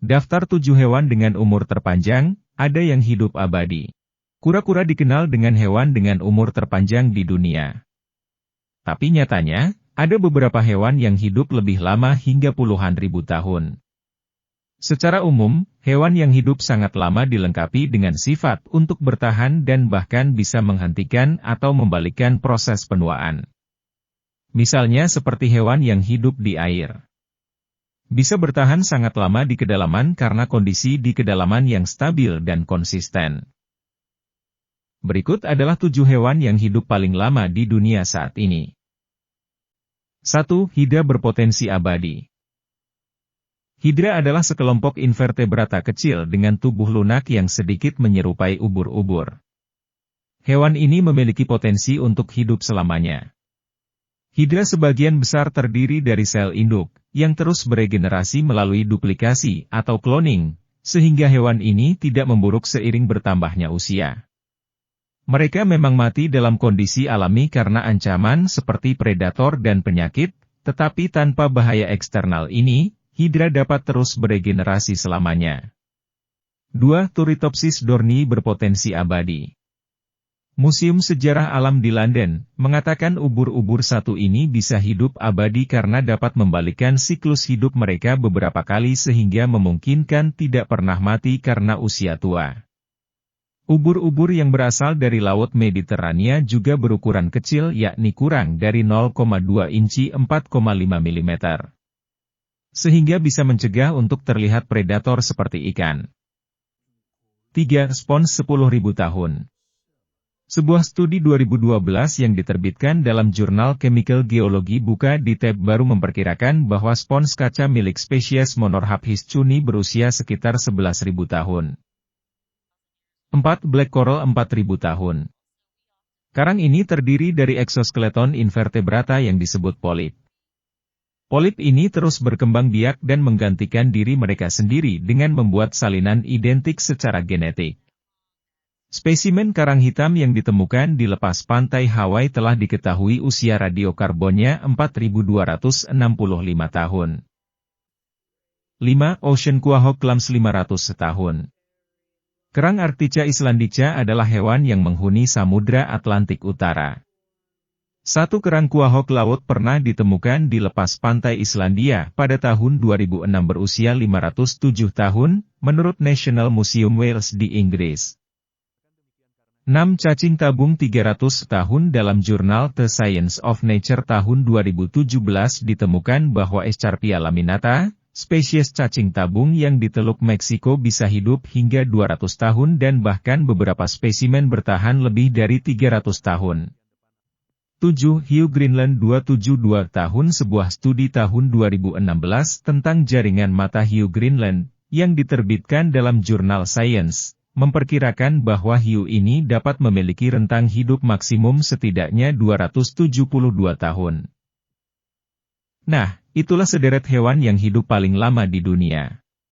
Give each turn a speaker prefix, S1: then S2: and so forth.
S1: Daftar 7 hewan dengan umur terpanjang, ada yang hidup abadi. Kura-kura dikenal dengan hewan dengan umur terpanjang di dunia. Tapi nyatanya, ada beberapa hewan yang hidup lebih lama hingga puluhan ribu tahun. Secara umum, hewan yang hidup sangat lama dilengkapi dengan sifat untuk bertahan dan bahkan bisa menghentikan atau membalikkan proses penuaan. Misalnya seperti hewan yang hidup di air. Bisa bertahan sangat lama di kedalaman karena kondisi di kedalaman yang stabil dan konsisten. Berikut adalah 7 hewan yang hidup paling lama di dunia saat ini. 1. Hidra berpotensi abadi. Hidra adalah sekelompok invertebrata kecil dengan tubuh lunak yang sedikit menyerupai ubur-ubur. Hewan ini memiliki potensi untuk hidup selamanya. Hidra sebagian besar terdiri dari sel induk, yang terus beregenerasi melalui duplikasi atau cloning, sehingga hewan ini tidak memburuk seiring bertambahnya usia. Mereka memang mati dalam kondisi alami karena ancaman seperti predator dan penyakit, tetapi tanpa bahaya eksternal ini, Hidra dapat terus beregenerasi selamanya. 2. Turritopsis dohrnii berpotensi abadi. Museum Sejarah Alam di London mengatakan ubur-ubur satu ini bisa hidup abadi karena dapat membalikkan siklus hidup mereka beberapa kali sehingga memungkinkan tidak pernah mati karena usia tua. Ubur-ubur yang berasal dari Laut Mediterania juga berukuran kecil yakni kurang dari 0,2 inci 4,5 mm. Sehingga bisa mencegah untuk terlihat predator seperti ikan. 3. Spons 10.000 tahun. Sebuah studi 2012 yang diterbitkan dalam jurnal Chemical Geology buka di tab baru memperkirakan bahwa spons kaca milik spesies Monorhabdis cuni berusia sekitar 11.000 tahun. 4. Black coral 4.000 tahun. Karang ini terdiri dari eksoskeleton invertebrata yang disebut polip. Polip ini terus berkembang biak dan menggantikan diri mereka sendiri dengan membuat salinan identik secara genetik. Spesimen karang hitam yang ditemukan di lepas pantai Hawaii telah diketahui usia radiokarbonnya 4.265 tahun. 5. Ocean Quahoe clams 500 tahun. Kerang Arctica islandica adalah hewan yang menghuni Samudra Atlantik Utara. Satu kerang quahoe laut pernah ditemukan di lepas pantai Islandia pada tahun 2006 berusia 507 tahun, menurut National Museum Wales di Inggris. 6. Cacing tabung 300 tahun. Dalam jurnal The Science of Nature tahun 2017 ditemukan bahwa Escharpia laminata, spesies cacing tabung yang di Teluk Meksiko bisa hidup hingga 200 tahun dan bahkan beberapa spesimen bertahan lebih dari 300 tahun. 7. Hiu Greenland 272 tahun. Sebuah studi tahun 2016 tentang jaringan mata hiu Greenland, yang diterbitkan dalam jurnal Science, memperkirakan bahwa hiu ini dapat memiliki rentang hidup maksimum setidaknya 272 tahun. Nah, itulah sederet hewan yang hidup paling lama di dunia.